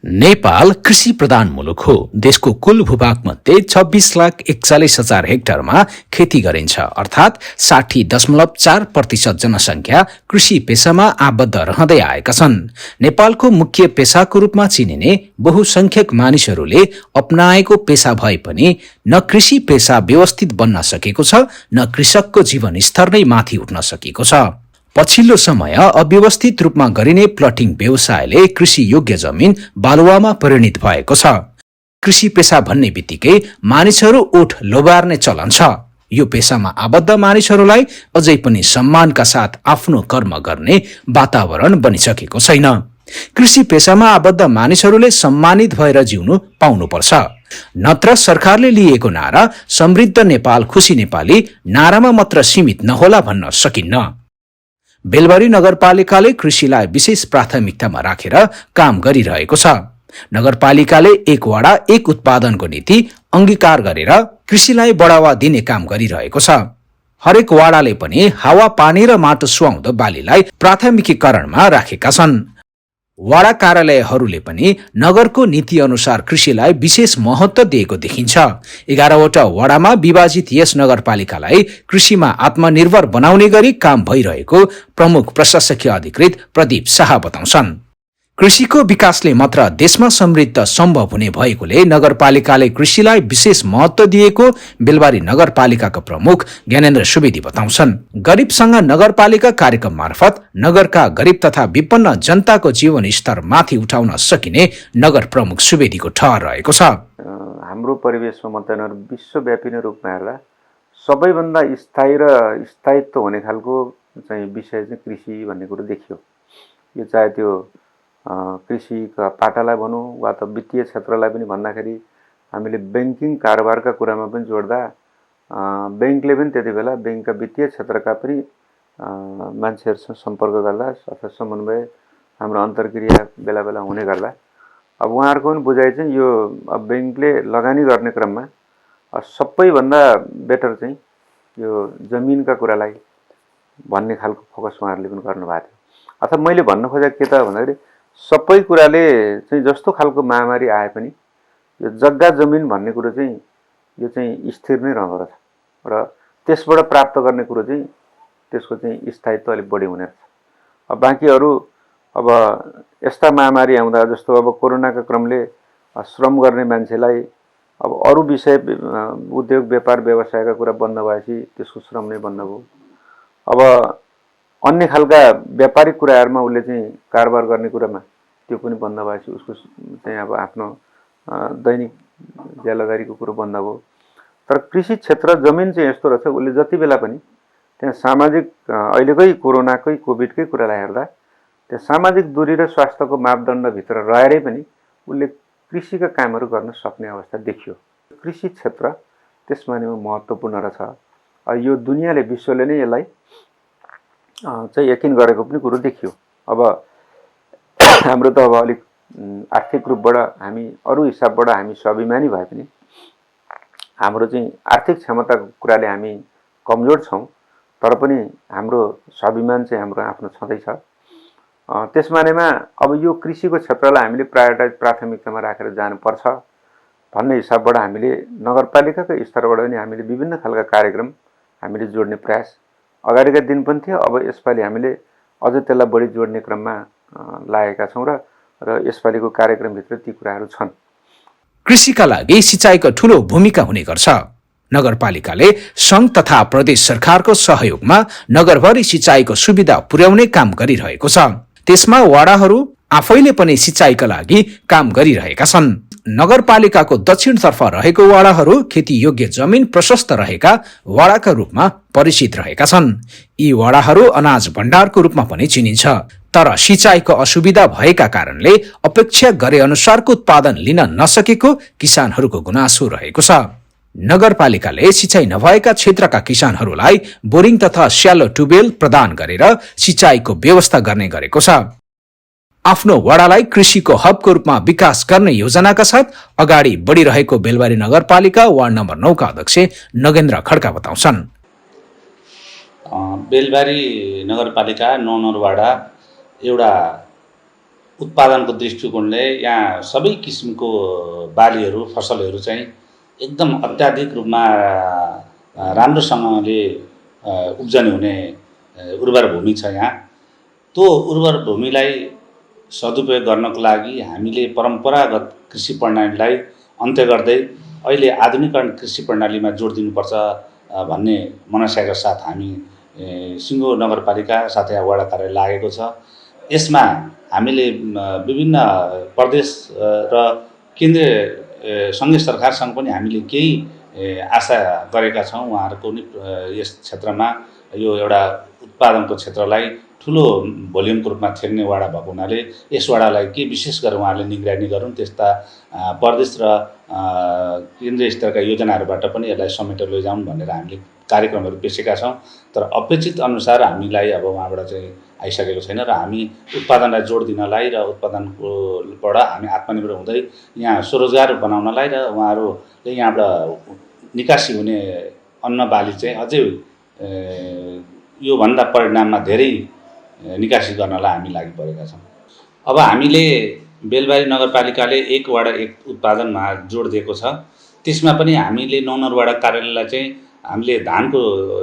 नेपाल कृषि प्रधान मुलुक हो। देशको कुल भूभागमध्ये 26,41,000 हेक्टरमा खेती गरिन्छ, अर्थात् 60.4% जनसङ्ख्या कृषि पेसामा आबद्ध रहँदै आएका छन्। नेपालको मुख्य पेसाको रूपमा चिनिने बहुसंख्यक मानिसहरूले अपनाएको पेसा भए पनि न कृषि पेसा व्यवस्थित बन्न सकेको छ, न कृषकको जीवन स्तर नै माथि उठ्न सकेको छ। पछिल्लो समय अव्यवस्थित रूपमा गरिने प्लटिङ व्यवसायले कृषि योग्य जमिन बालुवामा परिणत भएको छ। कृषि पेसा भन्ने बित्तिकै मानिसहरू ओठ लोबार्ने चलन छ। यो पेसामा आबद्ध मानिसहरूलाई अझै पनि सम्मानका साथ आफ्नो कर्म गर्ने वातावरण बनिसकेको छैन। कृषि पेसामा आबद्ध मानिसहरूले सम्मानित भएर जिउनु पाउनुपर्छ। नत्र सरकारले लिएको नारा समृद्ध नेपाल खुशी नेपाली नारामा मात्र सीमित नहोला भन्न सकिन्न। बेलबारी नगरपालिकाले कृषिलाई विशेष प्राथमिकतामा राखेर काम गरिरहेको छ। नगरपालिकाले एक वडा एक उत्पादनको नीति अंगीकार गरेर कृषिलाई बढावा दिने काम गरिरहेको छ। हरेक वडाले पनि हावा पानी र माटो सुहाउँदो बालीलाई प्राथमिकीकरणमा राखेका छन्। वडा कार्यालयहरूले पनि नगरको नीति अनुसार कृषिलाई विशेष महत्त्व दिएको देखिन्छ। 11वटा वडामा विभाजित यस नगरपालिकालाई कृषिमा आत्मनिर्भर बनाउने गरी काम भइरहेको प्रमुख प्रशासकीय अधिकृत प्रदीप शाह बताउँछन्। कृषिको विकासले मात्र देशमा समृद्ध सम्भव हुने भएकोले नगरपालिकाले कृषिलाई विशेष महत्त्व दिएको बेलबारी नगरपालिकाका प्रमुख ज्ञानेन्द्र सुवेदी बताउँछन्। गरिबसँग नगरपालिका कार्यक्रम मार्फत नगरका गरिब तथा विपन्न जनताको जीवन स्तर माथि उठाउन सकिने नगर प्रमुख सुवेदीको ठहर रहेको छ। हाम्रो परिवेशमा मात्र विश्वव्यापी रूपमा हेर्दा सबैभन्दा स्थायी र स्थायित्व हुने खालको चाहिँ विषय चाहिँ कृषि भन्ने कुरो देखियो। यो चाहे त्यो कृषिका पाटालाई भनौँ वा त वित्तीय क्षेत्रलाई पनि भन्दाखेरि हामीले ब्याङ्किङ कारोबारका कुरामा पनि जोड्दा ब्याङ्कले पनि त्यति बेला ब्याङ्कका वित्तीय क्षेत्रका पनि मान्छेहरूसँग सम्पर्क गर्दा अथवा समन्वय हाम्रो अन्तर्क्रिया बेला बेला हुने गर्दा अब उहाँहरूको पनि बुझाइ चाहिँ यो ब्याङ्कले लगानी गर्ने क्रममा सबैभन्दा बेटर चाहिँ यो जमिनका कुरालाई भन्ने खालको फोकस उहाँहरूले पनि गर्नुभएको थियो। अथवा मैले भन्न खोजेको के त भन्दाखेरि सबै कुराले चाहिँ जस्तो खालको महामारी आए पनि यो जग्गा जमिन भन्ने कुरो चाहिँ यो चाहिँ स्थिर नै रहँदो रहेछ र त्यसबाट प्राप्त गर्ने कुरो चाहिँ त्यसको चाहिँ स्थायित्व अलिक बढी हुने रहेछ। अब बाँकी अरू अब यस्ता महामारी आउँदा जस्तो अब कोरोनाका क्रमले श्रम गर्ने मान्छेलाई अब अरू विषय उद्योग व्यापार व्यवसायका कुरा बन्द भएपछि त्यसको श्रम नै बन्द भयो। अब अन्य खालका व्यापारिक कुराहरूमा उसले चाहिँ कारोबार गर्ने कुरामा त्यो पनि बन्द भएपछि उसको चाहिँ अब आफ्नो दैनिक ज्यालादारीको कुरो बन्द भयो। तर कृषि क्षेत्र जमिन चाहिँ यस्तो रहेछ उसले जति बेला पनि त्यहाँ सामाजिक अहिलेकै कोरोनाकै कोभिडकै कुरालाई हेर्दा त्यहाँ सामाजिक दूरी र स्वास्थ्यको मापदण्डभित्र रहेरै पनि उसले कृषिका कामहरू गर्न सक्ने अवस्था देखियो। कृषि क्षेत्र त्यसमा नै महत्त्वपूर्ण रहेछ। यो दुनियाँले विश्वले नै यसलाई चाहिँ यकिन गरेको पनि कुरो देखियो। अब हाम्रो त अब अलिक आर्थिक रूपबाट हामी अरू हिसाबबाट हामी स्वाभिमानी भए पनि हाम्रो चाहिँ आर्थिक क्षमताको कुराले हामी कमजोर छौँ, तर पनि हाम्रो स्वाभिमान चाहिँ हाम्रो आफ्नो छँदैछ। त्यस मानेमा अब यो कृषिको क्षेत्रलाई हामीले प्राथमिकतामा राखेर जानुपर्छ भन्ने हिसाबबाट हामीले नगरपालिकाको स्तरबाट पनि हामीले विभिन्न खालका कार्यक्रम हामीले जोड्ने प्रयास अगाडिका दिन पनि थियो। अब यसपालि हामीले अझ त्यसलाई बढी जोड्ने क्रममा लागेका छौँ र यसपालिको कार्यक्रमभित्र ती कुराहरू छन्। कृषिका लागि सिँचाइको ठूलो भूमिका हुने गर्छ। नगरपालिकाले सङ्घ तथा प्रदेश सरकारको सहयोगमा नगरभरि सिँचाइको सुविधा पुर्याउने काम गरिरहेको छ। त्यसमा वडाहरू आफैले पनि सिँचाइका लागि काम गरिरहेका छन्। नगरपालिकाको दक्षिणतर्फ रहेको वडाहरू खेती योग्य जमिन प्रशस्त रहेका वडाका रूपमा परिचित रहेका छन्। यी वडाहरू अनाज भण्डारको रूपमा पनि चिनिन्छ, तर सिँचाइको असुविधा भएका कारणले अपेक्षा गरे अनुसारको उत्पादन लिन नसकेको किसानहरूको गुनासो रहेको छ। नगरपालिकाले सिँचाइ नभएका क्षेत्रका किसानहरूलाई बोरिङ तथा स्यालो ट्युबवेल प्रदान गरेर सिँचाइको व्यवस्था गर्ने गरेको छ। आफ्नो वडालाई कृषिको हबको रूपमा विकास गर्ने योजनाका साथ अगाडि बढिरहेको बेलबारी नगरपालिका वार्ड नम्बर 9 का अध्यक्ष नगेन्द्र खड्का बताउँछन्। बेलबारी नगरपालिका 9 वडा एउटा उत्पादनको दृष्टिकोणले यहाँ सबै किसिमको बालीहरू फसलहरू चाहिँ एकदम अत्याधिक रूपमा राम्रोसँगले उब्जनी हुने उर्वर भूमि छ यहाँ। त्यो उर्वर भूमिलाई सदुपयोग गर्नको लागि हामीले परम्परागत कृषि प्रणालीलाई अन्त्य गर्दै अहिले आधुनिकरण कृषि प्रणालीमा जोड दिनुपर्छ भन्ने मनसायका साथ हामी सिङ्गो नगरपालिका साथै वडा कार्यालय लागेको छ। यसमा हामीले विभिन्न प्रदेश र केन्द्रीय सङ्घीय सरकारसँग पनि हामीले केही आशा गरेका छौँ। उहाँहरूको नि यस क्षेत्रमा यो एउटा उत्पादनको क्षेत्रलाई ठुलो भोल्युमको रूपमा थेग्ने वडा भएको हुनाले यस वडालाई के विशेष गरेर उहाँहरूले निगरानी गरून्, त्यस्ता प्रदेश र केन्द्रीय स्तरका योजनाहरूबाट पनि यसलाई समेटेर लैजाउन् भनेर हामीले कार्यक्रमहरू पेसेका छौँ। तर अपेक्षित अनुसार हामीलाई अब उहाँबाट चाहिँ आइसकेको छैन र हामी उत्पादनलाई जोड दिनलाई र उत्पादनकोबाट हामी आत्मनिर्भर हुँदै यहाँ स्वरोजगार बनाउनलाई र उहाँहरूले यहाँबाट निकासी हुने अन्न बाली चाहिँ अझै योभन्दा परिणाममा धेरै निकासी गर्नलाई हामी लागि परेका छौँ। अब हामीले बेलबारी नगरपालिकाले 1 वडा 1 उत्पादनमा जोड दिएको छ। त्यसमा पनि हामीले 9 वडा कार्यालयलाई चाहिँ हामीले धानको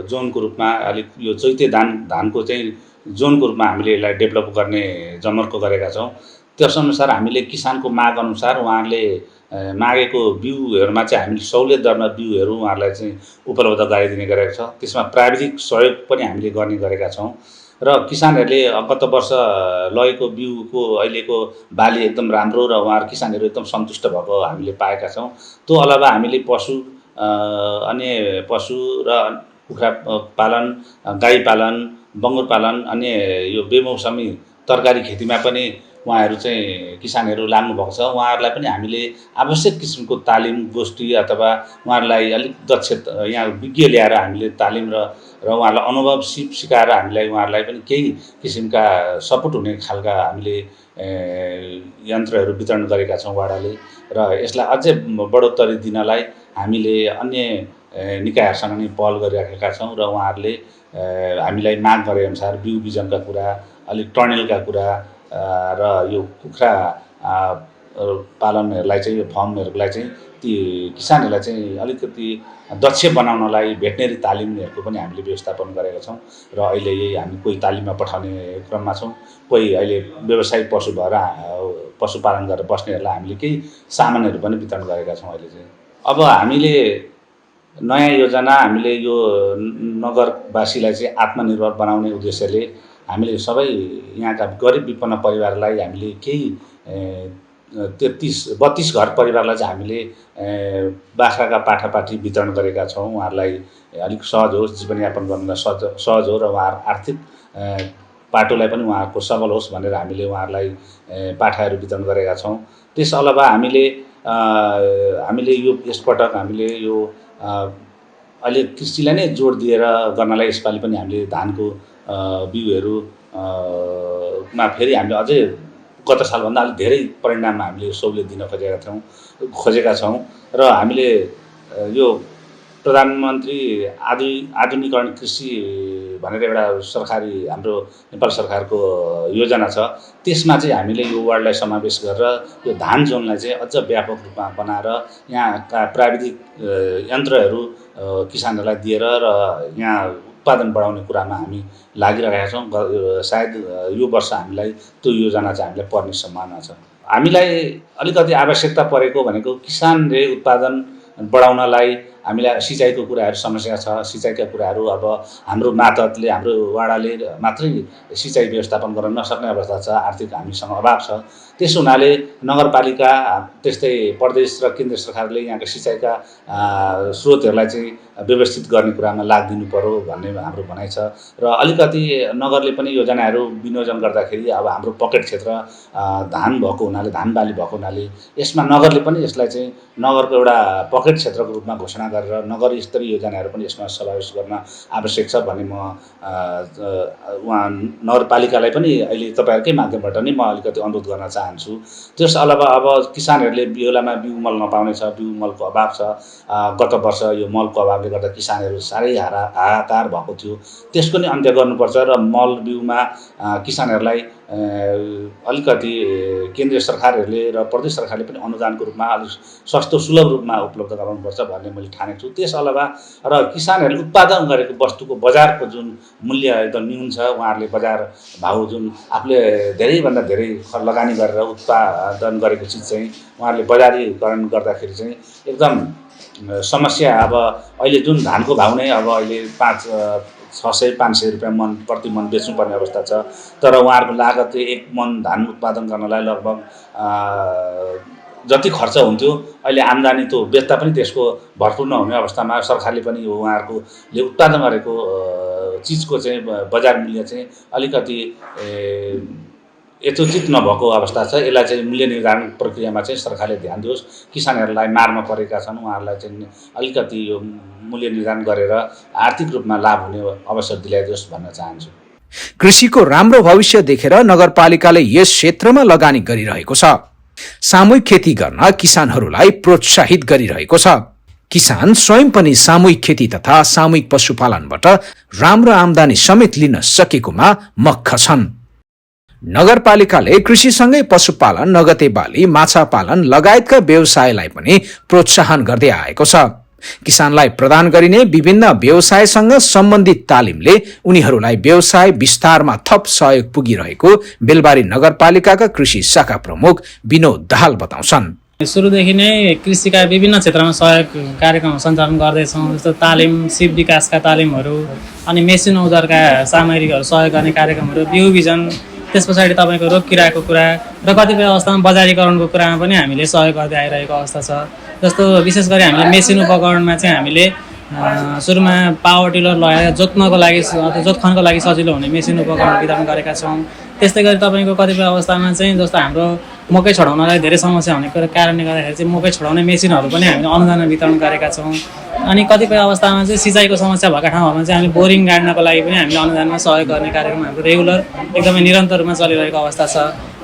जोनको रूपमा अलिक यो चैते धानको चाहिँ जोनको रूपमा हामीले यसलाई डेभलप गर्ने जमर्को गरेका छौँ। त्यसअनुसार हामीले किसानको माग अनुसार उहाँहरूले मागेको बिउहरूमा चाहिँ हामीले सहुलियत दरमा बिउहरू उहाँहरूलाई चाहिँ उपलब्ध गराइदिने गरेका छौँ। त्यसमा प्राविधिक सहयोग पनि हामीले गर्ने गरेका छौँ र किसानहरूले गत वर्ष लगेको बिउको अहिलेको बाली एकदम राम्रो र उहाँहरू किसानहरू एकदम सन्तुष्ट भएको हामीले पाएका छौँ। त्यो अलावा हामीले अन्य पशु र कुखुरा पालन, गाई पालन, बङ्गुर पालन, अन्य यो बेमौसमी तरकारी खेतीमा पनि उहाँहरू चाहिँ किसानहरू लाग्नुभएको छ। उहाँहरूलाई पनि हामीले आवश्यक किसिमको तालिम गोष्ठी अथवा उहाँहरूलाई अलिक दक्ष यहाँ विज्ञ ल्याएर हामीले तालिम र उहाँहरूलाई अनुभव सिकाएर हामीलाई उहाँहरूलाई पनि केही किसिमका सपोर्ट हुने खालका हामीले यन्त्रहरू वितरण गरेका छौँ वडाले। र यसलाई अझै बढोत्तरी दिनलाई हामीले अन्य निकायहरूसँग नै पहल गरिराखेका छौँ र उहाँहरूले हामीलाई माग गरेअनुसार बिउ बिजनका कुरा, अलिक टर्नेलका कुरा र यो कुखुरा पालनहरूलाई चाहिँ, फर्महरूलाई चाहिँ ती किसानहरूलाई चाहिँ अलिकति दक्ष बनाउनलाई भेटनेरी तालिमहरूको पनि हामीले व्यवस्थापन गरेका छौँ र अहिले यही हामी कोही तालिममा पठाउने क्रममा छौँ। कोही अहिले व्यवसायिक पशु भएर पशुपालन गरेर बस्नेहरूलाई हामीले केही सामानहरू पनि वितरण गरेका छौँ अहिले चाहिँ। अब हामीले नयाँ योजना हामीले यो नगरवासीलाई चाहिँ आत्मनिर्भर बनाउने उद्देश्यले हामीले सबै यहाँका गरिब विपन्न परिवारलाई हामीले केही 32 घर परिवारलाई चाहिँ हामीले बाख्राका पाठापाठी वितरण गरेका छौँ। उहाँहरूलाई अलिक सहज होस्, जीवनयापन गर्नलाई सहज हो र उहाँहरू आर्थिक पाटोलाई पनि उहाँहरूको सबल होस् भनेर हामीले उहाँहरूलाई पाठाहरू वितरण गरेका छौँ। त्यस अलावा हामीले यसपटक हामीले यो अहिले कृषिलाई नै जोड दिएर गर्नलाई यसपालि पनि हामीले धानको बिउहरू मा फेरि हामीले अझै गत सालभन्दा अलिक धेरै परिणाममा हामीले सहुलियत दिन खोजेका छौँ र हामीले यो प्रधानमन्त्री आधुनिकरण कृषि भनेर एउटा सरकारी हाम्रो नेपाल सरकारको योजना छ। त्यसमा चाहिँ हामीले यो वार्डलाई समावेश गरेर यो धान जोनलाई चाहिँ अझ व्यापक रूपमा बनाएर यहाँका प्राविधिक यन्त्रहरू किसानहरूलाई दिएर र यहाँ उत्पादन बढाउने कुरामा हामी लागिरहेका छौँ। सायद यो वर्ष हामीलाई त्यो योजना चाहिँ हामीलाई पर्ने सम्भावना छ। हामीलाई अलिकति आवश्यकता परेको भनेको किसानले उत्पादन बढाउनलाई हामीलाई सिँचाइको कुराहरू समस्या छ। सिँचाइका कुराहरू अब हाम्रो मातहतले, हाम्रो वडाले मात्रै सिँचाइ व्यवस्थापन गर्न नसक्ने अवस्था छ, आर्थिक हामीसँग अभाव छ। त्यसो हुनाले नगरपालिका त्यस्तै प्रदेश र केन्द्र सरकारले यहाँका सिँचाइका स्रोतहरूलाई चाहिँ व्यवस्थित गर्ने कुरामा लागिदिनु पर्यो भन्ने हाम्रो भनाइ छ र अलिकति नगरले पनि योजनाहरू विनियोजन गर्दाखेरि अब हाम्रो पकेट क्षेत्र धान भएको हुनाले, धान बाली भएको हुनाले यसमा नगरले पनि यसलाई चाहिँ नगरको एउटा पकेट क्षेत्रको रूपमा घोषणा गरेर नगर स्तरीय योजनाहरू पनि यसमा समावेश गर्न आवश्यक छ भन्ने म उहाँ नगरपालिकालाई पनि अहिले तपाईँहरूकै माध्यमबाट नै म अलिकति अनुरोध गर्न चाहन्छु। त्यस अलावा अब किसानहरूले बेलामा बिउ मल नपाउने छ, बिउ मलको अभाव छ। गत वर्ष यो मलको अभावले गर्दा किसानहरू साह्रै हाहाकार भएको थियो। त्यसको नि अन्त्य गर्नुपर्छ र मल बिउमा किसानहरूलाई अलिकति केन्द्रीय सरकारहरूले र प्रदेश सरकारले पनि अनुदानको रूपमा अलिक सस्तो सुलभ रूपमा उपलब्ध गराउनुपर्छ भन्ने मैले ठानेको छु। त्यस अलावा र किसानहरूले उत्पादन गरेको वस्तुको बजारको जुन मूल्य एकदम न्यून छ, उहाँहरूले बजार भाउ जुन आफूले धेरैभन्दा धेरै लगानी गरेर उत्पादन गरेको चिज चाहिँ उहाँहरूले बजारीकरण गर्दाखेरि चाहिँ एकदम समस्या। अब अहिले जुन धानको भाउ नै अब अहिले 600-500 रुपियाँ मन प्रति मन बेच्नुपर्ने अवस्था छ, तर उहाँहरूको लागत चाहिँ 1 मन धान उत्पादन गर्नलाई लगभग जति खर्च हुन्थ्यो अहिले आम्दानी त बेच्दा पनि त्यसको भरपुर नहुने अवस्थामा सरकारले पनि उहाँहरूले उत्पादन गरेको चिजको चाहिँ बजार मूल्य चाहिँ अलिकति यथोचित नभएको अवस्था छ। यसलाई चाहिँ मूल्य निर्धारण प्रक्रियामा चाहिँ सरकारले ध्यान दियोस्। किसानहरूलाई मारमा परेका छन्, उहाँहरूलाई चाहिँ अलिकति यो मूल्य निर्धारण गरेर आर्थिक रूपमा लाभ हुने अवसर दिलाइदियोस् भन्न चाहन्छु। कृषिको राम्रो भविष्य देखेर नगरपालिकाले यस क्षेत्रमा लगानी गरिरहेको छ। सामूहिक खेती गर्न किसानहरूलाई प्रोत्साहित गरिरहेको छ। किसान स्वयं पनि सामूहिक खेती तथा सामूहिक पशुपालनबाट राम्रो आम्दानी समेत लिन सकेकोमा मक्ख छन्। नगरपालिकाले कृषिसँगै पशुपालन, नगदे बाली, माछा पालन लगायतका व्यवसायलाई पनि प्रोत्साहन गर्दै आएको छ। किसानलाई प्रदान गरिने विभिन्न व्यवसायसँग सम्बन्धित तालिमले उनीहरूलाई व्यवसाय विस्तारमा थप सहयोग पुगिरहेको बेलबारी नगरपालिकाका कृषि शाखा प्रमुख विनोद दाहाल बताउँछन्। सुरुदेखि नै कृषिका विभिन्न क्षेत्रमा सहयोग कार्यक्रम सञ्चालन गर्दैछौँ। जस्तो तालिम, सिप विकासका तालिमहरू, अनि मेसिन औजारका सामग्रीहरू सहयोग गर्ने कार्यक्रमहरू, बिउ बिजन, त्यस पछाडि तपाईँको रोग किराको कुरा र कतिपय अवस्थामा बजारीकरणको कुरामा पनि हामीले सहयोग गर्दै आइरहेको अवस्था छ। जस्तो विशेष गरी हामीले मेसिन उपकरणमा चाहिँ हामीले सुरुमा पावर टिलर लगाएर जोत्नको लागि अथवा जोत खन्नको लागि सजिलो हुने मेसिन उपकरण वितरण गरेका छौँ। त्यस्तै गरी तपाईँको कतिपय अवस्थामा चाहिँ जस्तो हाम्रो मकै छडाउनलाई धेरै समस्या हुने कारणले गर्दाखेरि चाहिँ मकै छडाउने मेसिनहरू पनि हामीले अनुदान वितरण गरेका छौँ। अनि कतिपय अवस्थामा चाहिँ सिँचाइको समस्या भएका ठाउँहरूमा चाहिँ हामीले बोरिङ गाड्नको लागि पनि हामीले अनुदानमा सहयोग गर्ने कार्यक्रम हाम्रो रेगुलर एकदमै निरन्तर रूपमा चलिरहेको अवस्था छ।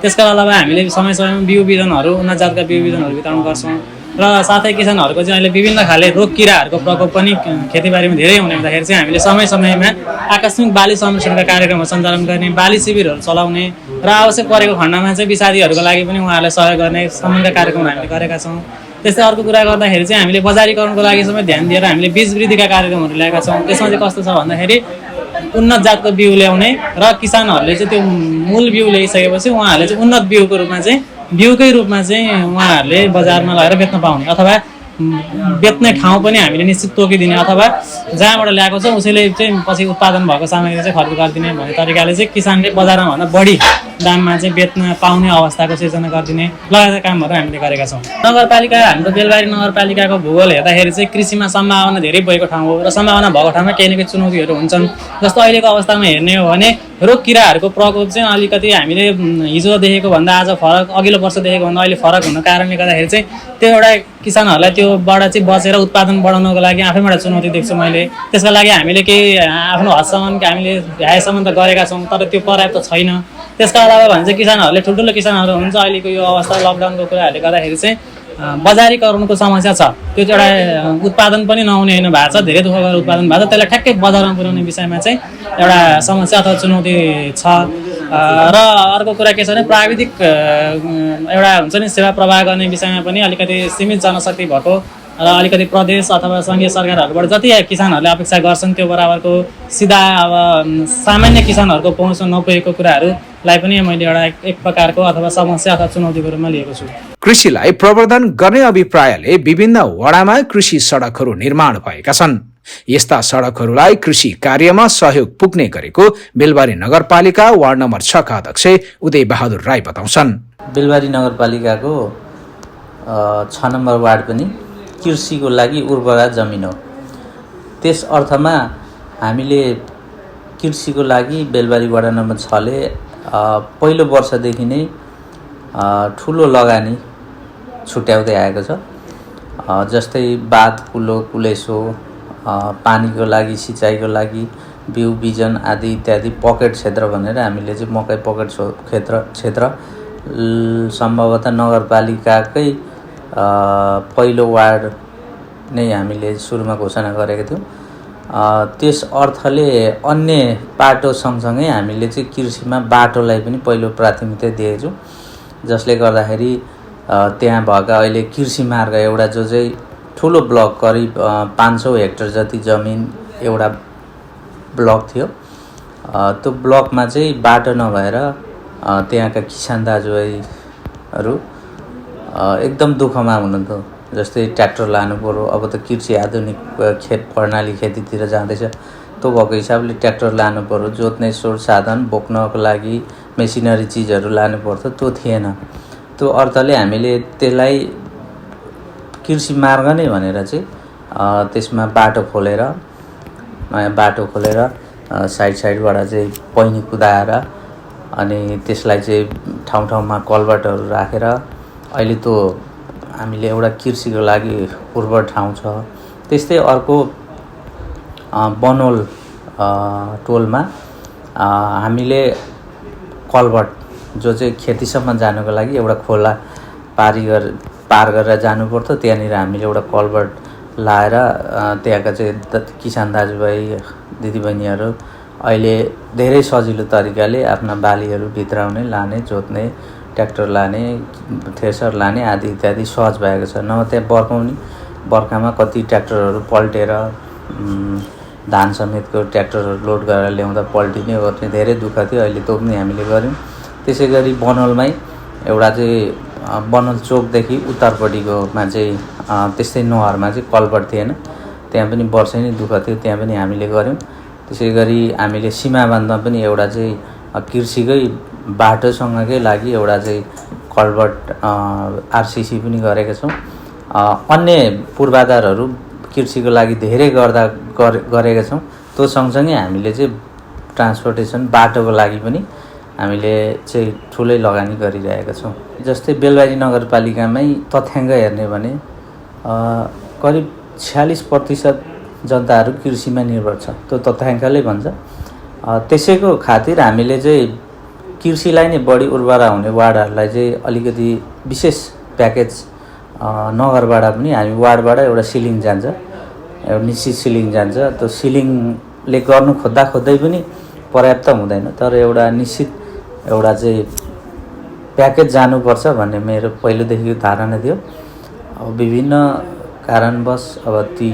त्यसका अलावा हामीले समय समयमा बिउ बिजनहरू, उन्नत जातका बिउ बिजनहरू वितरण गर्छौँ र साथै किसानहरूको चाहिँ अहिले विभिन्न खाले रोग किराहरूको प्रकोप पनि खेतीबारीमा धेरै हुने हुँदाखेरि चाहिँ हामीले समय समयमा आकस्मिक बाली संरक्षणका कार्यक्रमहरू सञ्चालन गर्ने, बाली शिविरहरू चलाउने र आवश्यक परेको खण्डमा चाहिँ विषादीहरूको लागि पनि उहाँहरूलाई सहयोग गर्ने सम्बन्धका कार्यक्रमहरू हामीले गरेका छौँ। त्यस्तै अर्को कुरा गर्दाखेरि चाहिँ हामीले बजारीकरणको लागि समेत ध्यान दिएर हामीले बीज वृद्धिका कार्यक्रमहरू ल्याएका छौँ। त्यसमा चाहिँ कस्तो छ भन्दाखेरि उन्नत जातको बिउ ल्याउने र किसानहरूले चाहिँ त्यो मूल बिउ ल्याइसकेपछि उहाँहरूले चाहिँ उन्नत बिउको रूपमा चाहिँ बिउकै रूपमा चाहिँ उहाँहरूले बजारमा लगेर बेच्न पाउने अथवा बेच्ने ठाउँ पनि हामीले निश्चित तोकिदिने अथवा जहाँबाट ल्याएको छ उसैले चाहिँ पछि उत्पादन भएको सामग्री चाहिँ खरिद गरिदिने भन्ने तरिकाले चाहिँ किसानले बजारमा भन्दा बढी दाममा चाहिँ बेच्न पाउने अवस्थाको सिर्जना गरिदिने लगायतका कामहरू हामीले गरेका छौँ। नगरपालिका, हाम्रो बेलबारी नगरपालिकाको भूगोल हेर्दाखेरि चाहिँ कृषिमा सम्भावना धेरै भएको ठाउँ हो र सम्भावना भएको ठाउँमा केही न केही चुनौतीहरू हुन्छन्। जस्तो अहिलेको अवस्थामा हेर्ने हो भने रोग किराहरूको प्रकोप चाहिँ अलिकति हामीले हिजो देखेको भन्दा आज फरक, अघिल्लो वर्ष देखेको भन्दा अहिले फरक हुने कारणले गर्दाखेरि चाहिँ त्यो एउटा किसानहरूलाई त्योबाट चाहिँ बचेर उत्पादन बढाउनको लागि आफैबाट चुनौती देख्छु मैले। त्यसका लागि हामीले केही आफ्नो हदसम्म हामीले भ्याएसम्म त गरेका छौँ, तर त्यो पर्याप्त छैन। त्यसका अलावा भने चाहिँ किसानहरूले, ठुल्ठुलो किसानहरू हुन्छ अहिलेको यो अवस्था लकडाउनको कुराहरूले गर्दाखेरि चाहिँ बजारीकरणको समस्या छ। त्यो चाहिँ एउटा उत्पादन पनि नहुने होइन भएको छ, धेरै दुःख गरेर उत्पादन भएको छ, त्यसलाई ठ्याक्कै बजारमा पुर्याउने विषयमा चाहिँ एउटा समस्या अथवा चुनौती छ। र अर्को कुरा के छ भने प्राविधिक एउटा हुन्छ नि सेवा प्रवाह गर्ने विषयमा पनि अलिकति सीमित जनशक्ति भएको र अलिकति प्रदेश अथवा सङ्घीय सरकारहरूबाट जति किसानहरूले अपेक्षा गर्छन् त्यो बराबरको सिधा अब सामान्य किसानहरूको पहुँचमा नपुगेको कुराहरूलाई पनि मैले एउटा एक प्रकारको अथवा समस्या अथवा चुनौतीको रूपमा लिएको छु। कृषिलाई प्रवर्धन गर्ने अभिप्रायले विभिन्न वडामा कृषि सडकहरू निर्माण भएका छन्। यस्ता सडकहरूलाई कृषि कार्यमा सहयोग पुग्ने गरेको बेलबारी नगरपालिका वार्ड नम्बर 6 का अध्यक्ष उदय बहादुर राई बताउँछन्। बेलबारी नगरपालिकाको 6 नम्बर वार्ड पनि कृषिको लागि उर्वरा जमिन हो। त्यस अर्थमा हामीले कृषिको लागि बेलबारी वडा नम्बर 6 ले पहिलो वर्षदेखि नै ठुलो लगानी छुट्याउँदै आएको छ। जस्तै बाँध, कुलो, कुलेसो, पानीको लागि, सिँचाइको लागि, बिउ बिजन आदि इत्यादि पकेट क्षेत्र भनेर हामीले चाहिँ मकै पकेट क्षेत्र सम्भवतः नगरपालिकाकै पहिलो वार्ड नै हामीले सुरुमा घोषणा गरेका थियौँ त्यस अर्थले अन्य पाटो सँगसँगै हामीले चाहिँ कृषिमा बाटोलाई पनि पहिलो प्राथमिकता दिएका छौँ, जसले गर्दाखेरि त्यहाँ भएका अहिले कृषि मार्ग एउटा जो चाहिँ ठुलो ब्लक करिब 500 हेक्टर जति जमिन एउटा ब्लक थियो, त्यो ब्लकमा चाहिँ बाटो नभएर त्यहाँका किसान दाजुभाइहरू एकदम दुःखमा हुनुहुन्थ्यो। जस्तै ट्र्याक्टर लानु पर्यो, अब त कृषि आधुनिक खेत प्रणाली खेतीतिर जाँदैछ, त्यो भएको हिसाबले ट्र्याक्टर लानु पर्यो, जोत्ने स्रोत साधन बोक्नको लागि मेसिनरी चिजहरू लानु पर्थ्यो, त्यो थिएन। त्यो अर्थले हामीले त्यसलाई कृषि मार्ग नै भनेर चाहिँ त्यसमा बाटो खोलेर साइडबाट चाहिँ पैनी कुदाएर अनि त्यसलाई चाहिँ ठाउँ ठाउँमा कल्भर्टहरू राखेर अहिले त्यो हामीले एउटा कृषिको लागि उर्वर ठाउँ छ। त्यस्तै अर्को बनोल टोलमा हामीले कल्भर्ट जो चाहिँ खेतीसम्म जानुको लागि एउटा खोला पार गरेर जानुपर्थ्यो, त्यहाँनिर हामीले एउटा कल्भर्ट लाएर त्यहाँका चाहिँ किसान दाजुभाइ दिदीबहिनीहरू अहिले धेरै सजिलो तरिकाले आफ्ना बालीहरू भित्राउने, लाने, जोत्ने, ट्र्याक्टर लाने, थ्रेसर लाने आदि इत्यादि सहज भएको छ। नभए त्यहाँ बर्खामा कति ट्र्याक्टरहरू पल्टेर धान समेतको ट्र्याक्टरहरू लोड गरेर ल्याउँदा पल्टिने गर्ने धेरै दुःख थियो, अहिले त्यो पनि हामीले गऱ्यौँ। त्यसै गरी बनोलमै एउटा चाहिँ बनोल चोकदेखि उत्तरपट्टिकोमा चाहिँ त्यस्तै नहरमा चाहिँ कल्भर्ट थिएन, त्यहाँ पनि वर्षै नै दुःख थियो, त्यहाँ पनि हामीले गऱ्यौँ। त्यसै गरी हामीले सीमाबान्धमा पनि एउटा चाहिँ कृषिकै बाटोसँगकै लागि एउटा चाहिँ कल्भर्ट आरसिसी पनि गरेका छौँ। अन्य पूर्वाधारहरू कृषिको लागि धेरै गरेका छौँ। त्यो सँगसँगै हामीले चाहिँ ट्रान्सपोर्टेसन बाटोको लागि पनि हामीले चाहिँ ठुलै लगानी गरिरहेका छौँ। जस्तै बेलबारी नगरपालिकामै तथ्याङ्क हेर्ने भने करिब 46% जनताहरू कृषिमा निर्भर छ, त्यो तथ्याङ्कले भन्छ। त्यसैको खातिर हामीले चाहिँ कृषिलाई नै बढी उर्वरा हुने वार्डहरूलाई चाहिँ अलिकति विशेष प्याकेज नगरबाट पनि हामी वार्डबाट एउटा सिलिङ जान्छ, एउटा निश्चित सिलिङ जान्छ। त्यो सिलिङले गर्नु खोज्दै पनि पर्याप्त हुँदैन, तर एउटा निश्चित एउटा चाहिँ प्याकेज जानुपर्छ भन्ने मेरो पहिलोदेखिको धारणा थियो। अब विभिन्न कारणवश अब ती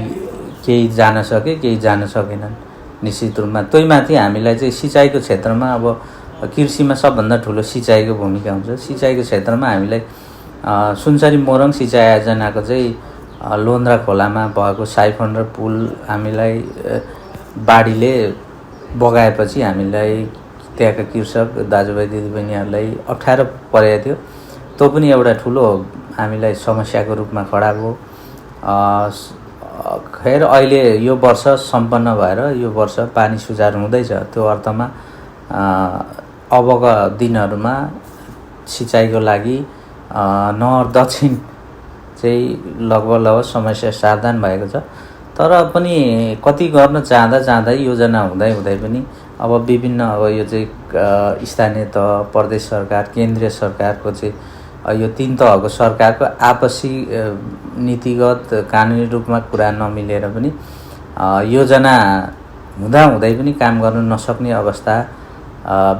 केही जान सके, केही जान सकेनन् निश्चित रूपमा। त्यही माथि हामीलाई चाहिँ सिँचाइको क्षेत्रमा अब कृषिमा सबभन्दा ठुलो सिँचाइको भूमिका हुन्छ। सिँचाइको क्षेत्रमा हामीलाई सुनसरी मोरङ सिँचाइ योजनाको चाहिँ लोन्द्रा खोलामा भएको साइफन र पुल हामीलाई बाढीले बगाएपछि हामीलाई त्यहाँका कृषक दाजुभाइ दिदीबहिनीहरूलाई अप्ठ्यारो परेको थियो। त्यो पनि एउटा ठुलो हामीलाई समस्याको रूपमा खडा भयो। खैर अहिले यो वर्ष सम्पन्न भएर यो वर्ष पानी सुचारू हुँदैछ। त्यो अर्थमा अबका दिनहरूमा सिँचाइको लागि नहर दक्षिण चाहिँ लगभग समस्या सावधान भएको छ। तर पनि कति गर्न चाहँदा योजना हुँदै पनि अब विभिन्न अब यो चाहिँ स्थानीय तह, प्रदेश सरकार, केन्द्रीय सरकारको चाहिँ यो 3 तहको सरकारको आपसी नीतिगत कानुनी रूपमा कुरा नमिलेर पनि योजना हुँदै पनि काम गर्न नसक्ने अवस्था,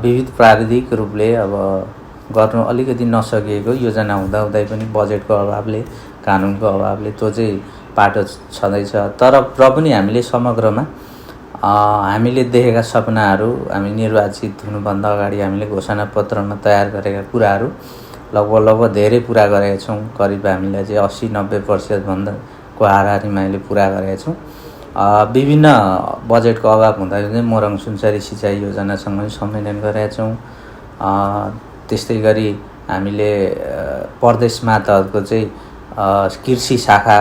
विविध प्राविधिक रूपले अब गर्नु अलिकति नसकिएको, योजना हुँदै पनि बजेटको अभावले, कानुनको अभावले त्यो चाहिँ पाटो छँदैछ। तर र पनि हामीले समग्रमा हामीले देखेका सपनाहरू, हामी निर्वाचित हुनुभन्दा अगाडि हामीले घोषणापत्रमा तयार गरेका कुराहरू लगभग धेरै पुरा गरेका छौँ। करिब हामीलाई चाहिँ 80-90% भन्दाको हाराहारीमा हामीले पुरा गरेका छौँ। विभिन्न बजेटको अभाव हुँदा चाहिँ मोरङ सुनसरी सिँचाइ योजनासँग संयोजन गरेका छौँ। त्यस्तै गरी हामीले प्रदेशमा तहको चाहिँ कृषि शाखा,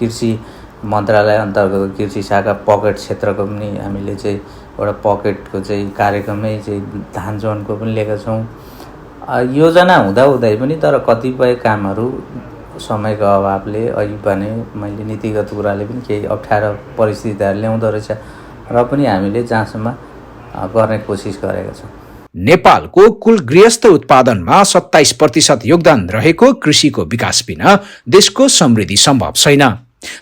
कृषि मन्त्रालय अन्तर्गत कृषि शाखा पकेट क्षेत्रको पनि हामीले चाहिँ एउटा पकेटको चाहिँ कार्यक्रमै चाहिँ धान जोनको पनि लिएका छौँ। योजना हुँदै पनि तर कतिपय कामहरू समयको अभावले अघि भने मैले नीतिगत कुराले पनि केही अप्ठ्यारो परिस्थितिहरू ल्याउँदो रहेछ र पनि हामीले जहाँसम्म गर्ने कोसिस गरेका छौँ। नेपालको कुल गृहस्थ उत्पादनमा 27% योगदान रहेको कृषिको विकास बिना देशको समृद्धि सम्भव छैन।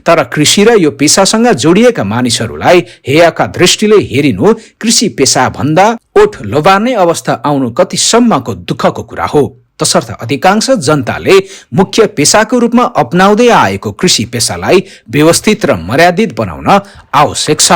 तर कृषि र यो पेसासँग जोडिएका मानिसहरूलाई हेयका दृष्टिले हेरिनु कृषि पेसा भन्दा ओठ लोबार्ने अवस्था आउनु कतिसम्मको दुःखको कुरा हो। तसर्थ अधिकांश जनताले मुख्य पेसाको रूपमा अपनाउँदै आएको कृषि पेसालाई व्यवस्थित र मर्यादित बनाउन आवश्यक छ।